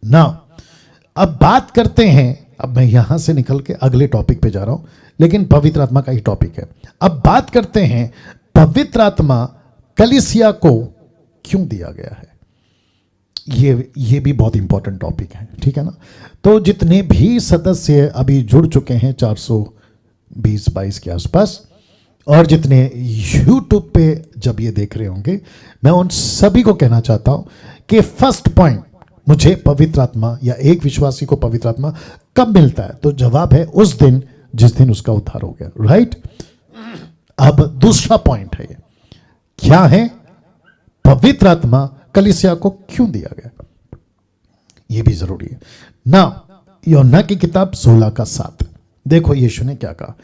ना अब बात करते हैं, अब मैं यहां से निकल के अगले टॉपिक पे जा रहा हूं, लेकिन पवित्र आत्मा का ही टॉपिक है। अब बात करते हैं पवित्र आत्मा कलीसिया को क्यों दिया गया है। ये भी बहुत इंपॉर्टेंट टॉपिक है, ठीक है ना। तो जितने भी सदस्य अभी जुड़ चुके हैं 420-22 के आसपास, और जितने यूट्यूब पे जब ये देख रहे होंगे, मैं उन सभी को कहना चाहता हूं कि फर्स्ट पॉइंट, मुझे पवित्र आत्मा या एक विश्वासी को पवित्र आत्मा कब मिलता है, तो जवाब है उस दिन जिस दिन उसका उद्धार हो गया, राइट। अब दूसरा पॉइंट है, ये क्या है, पवित्र आत्मा कलीसिया को क्यों दिया गया, ये भी जरूरी है ना। यूहन्ना की किताब 16:7 देखो यीशु ने क्या कहा,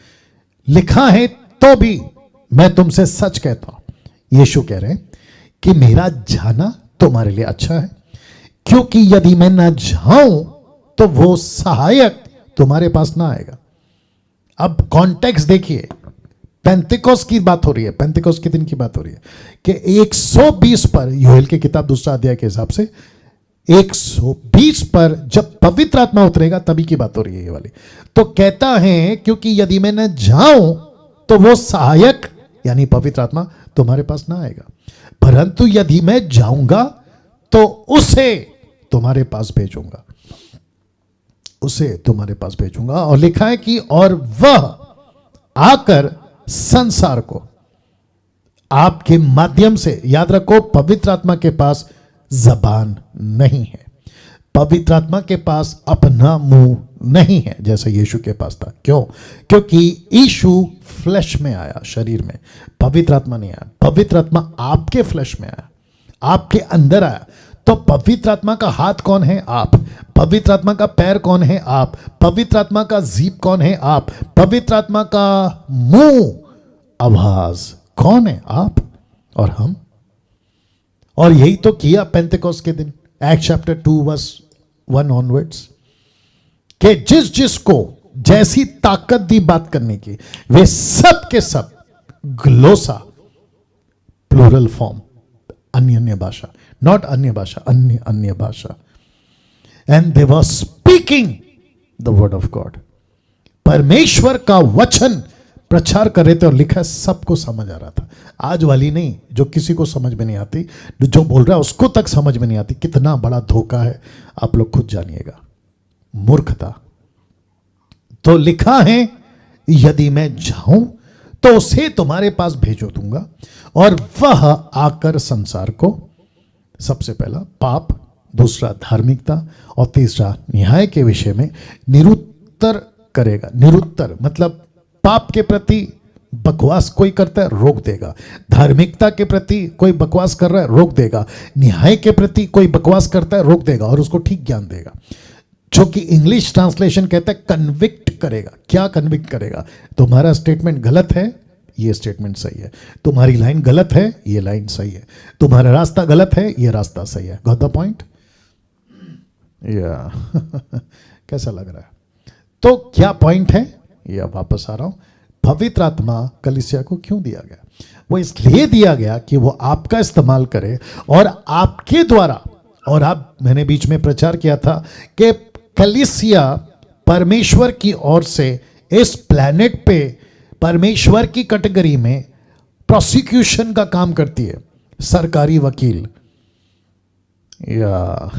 लिखा है तो भी मैं तुमसे सच कहता हूं, यीशु कह रहे हैं कि मेरा जाना तुम्हारे लिए अच्छा है, क्योंकि यदि मैं ना जाऊं तो वो सहायक तुम्हारे पास ना आएगा। अब कॉन्टेक्स्ट देखिए, पेंतिकोस की बात हो रही है, पेंतिकोस के दिन की बात हो रही है कि 120 पर, योएल की किताब 2 अध्याय के हिसाब से 120 पर जब पवित्र आत्मा उतरेगा तभी की बात हो रही है ये वाली। तो कहता है क्योंकि यदि मैं न जाऊं तो वो सहायक यानी पवित्र आत्मा तुम्हारे पास ना आएगा, परंतु यदि मैं जाऊंगा तो उसे तुम्हारे पास भेजूंगा, उसे तुम्हारे पास भेजूंगा। और लिखा है कि और वह आकर संसार को आपके माध्यम से, याद रखो पवित्र आत्मा के पास जबान नहीं है, पवित्र आत्मा के पास अपना मुंह नहीं है जैसे यीशु के पास था। क्यों? क्योंकि यीशु फ्लैश में आया, शरीर में, पवित्र आत्मा नहीं आया। पवित्र आत्मा आपके फ्लैश में आया, आपके अंदर आया। तो पवित्र आत्मा का हाथ कौन है? आप। पवित्र आत्मा का पैर कौन है? आप। पवित्र आत्मा का जीभ कौन है? आप। पवित्र आत्मा का मुंह, आवाज कौन है? आप और हम। और यही तो किया पेंतेकोस्त के दिन, एक्ट चैप्टर 2:1 ऑनवर्ड्स, कि जिस जिसको जैसी ताकत दी बात करने की, वे सब के सब ग्लोसा, प्लूरल फॉर्म, अन्य अन्य भाषा, नॉट अन्य भाषा, अन्य अन्य भाषा, and they were speaking the word of God. परमेश्वर का वचन प्रचार कर रहे थे और लिखा सबको समझ आ रहा था। आज वाली नहीं, जो किसी को समझ में नहीं आती, जो बोल रहा है उसको तक समझ में नहीं आती। कितना बड़ा धोखा है, आप लोग खुद जानिएगा, मूर्खता। तो लिखा है यदि मैं जाऊं तो उसे तुम्हारे पास भेजो दूंगा, और वह आकर संसार को, सबसे पहला पाप, दूसरा धार्मिकता, और तीसरा न्याय के विषय में निरुत्तर करेगा। निरुत्तर मतलब पाप के प्रति बकवास कोई करता है, रोक देगा। धार्मिकता के प्रति कोई बकवास कर रहा है, रोक देगा। न्याय के प्रति कोई बकवास करता है, रोक देगा और उसको ठीक ज्ञान देगा, जो कि इंग्लिश ट्रांसलेशन कहता है कन्विक्ट करेगा। क्या कन्विक्ट करेगा? तुम्हारा स्टेटमेंट गलत है, ये स्टेटमेंट सही है। तुम्हारी लाइन गलत है, ये लाइन सही है। तुम्हारा रास्ता गलत है, ये रास्ता सही है। Got the point? या कैसा लग रहा है? तो क्या पॉइंट है? ये अब वापस आ रहा हूं। पवित्र आत्मा कलीसिया को क्यों दिया गया? वो इसलिए दिया गया कि वो आपका इस्तेमाल करे और आपके द्वारा, और आप, मैंने बीच में प्रचार किया था कि कलीसिया परमेश्वर की ओर से इस प्लैनेट पे परमेश्वर की कैटेगरी में प्रोसिक्यूशन का काम करती है, सरकारी वकील। या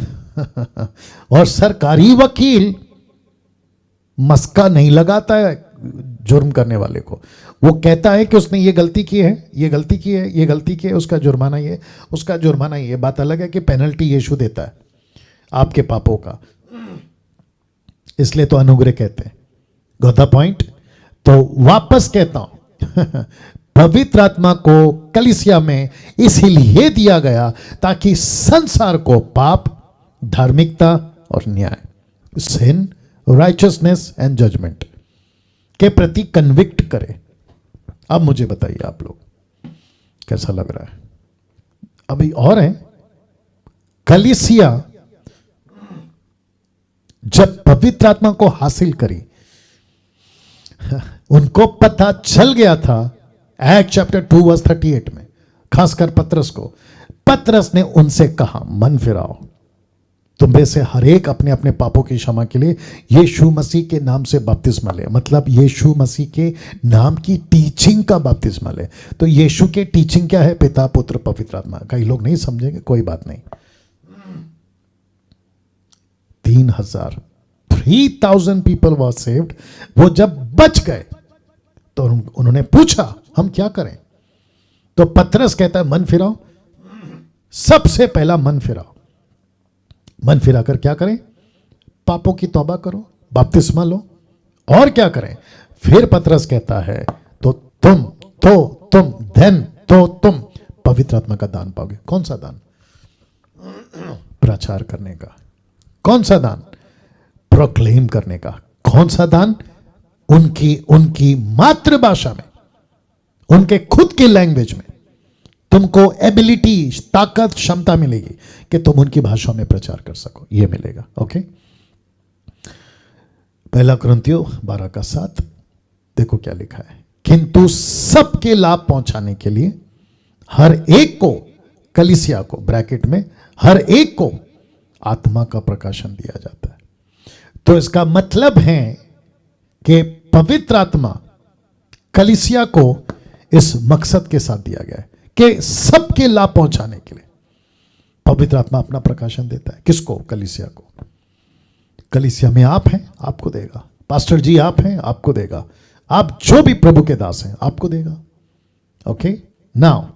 और सरकारी वकील मस्का नहीं लगाता है जुर्म करने वाले को। वो कहता है कि उसने ये गलती की है, ये गलती की है, ये गलती की है, उसका जुर्माना ये, उसका जुर्माना ये। बात अलग है कि पेनल्टी यीशु देता है आपके पापों का, इसलिए तो अनुग्रह कहते हैं। Got the point? तो वापस कहता हूं पवित्र आत्मा को कलीसिया में इसीलिए दिया गया ताकि संसार को पाप, धार्मिकता और न्याय, सिन, राइचसनेस एंड जजमेंट के प्रति कन्विक्ट करे। अब मुझे बताइए आप लोग कैसा लग रहा है? अभी और है, कलीसिया जब पवित्र आत्मा को हासिल करी, उनको पता चल गया था, एक्ट चैप्टर 2:38 में, खासकर पतरस को, पतरस ने उनसे कहा मन फिराओ, तुम में से हर एक अपने अपने पापों की क्षमा के लिए यीशु मसीह के नाम से बपतिस्मा ले, मतलब यीशु मसीह के नाम की टीचिंग का बपतिस्मा ले। तो यीशु के टीचिंग क्या है? पिता, पुत्र, पवित्र आत्मा। कई लोग नहीं समझेंगे, कोई बात नहीं। 3,000 पीपल वर सेव्ड। वो जब बच गए तो उन्होंने पूछा हम क्या करें? तो पतरस कहता है मन फिराओ, सबसे पहला मन फिराओ। मन फिराकर क्या करें? पापों की तौबा करो, बपतिस्मा लो, और क्या करें? फिर पतरस कहता है तो तुम पवित्र आत्मा का दान पाओगे। कौन सा दान? प्रचार करने का। कौन सा दान? प्रोक्लेम करने का। कौन सा दान? उनकी मातृभाषा में, उनके खुद की लैंग्वेज में तुमको एबिलिटी, ताकत, क्षमता मिलेगी कि तुम उनकी भाषा में प्रचार कर सको। यह मिलेगा। ओके, पहला कुरिन्थियों 12:7 देखो क्या लिखा है। किंतु सबके लाभ पहुंचाने के लिए हर एक को, कलीसिया को, ब्रैकेट में हर एक को आत्मा का प्रकाशन दिया जाता है। तो इसका मतलब है कि पवित्र आत्मा कलीसिया को इस मकसद के साथ दिया गया है कि सबके लाभ पहुंचाने के लिए पवित्र आत्मा अपना प्रकाशन देता है। किसको? कलीसिया को। कलीसिया में आप हैं, आपको देगा। पास्टर जी आप हैं, आपको देगा। आप जो भी प्रभु के दास हैं, आपको देगा। Okay, now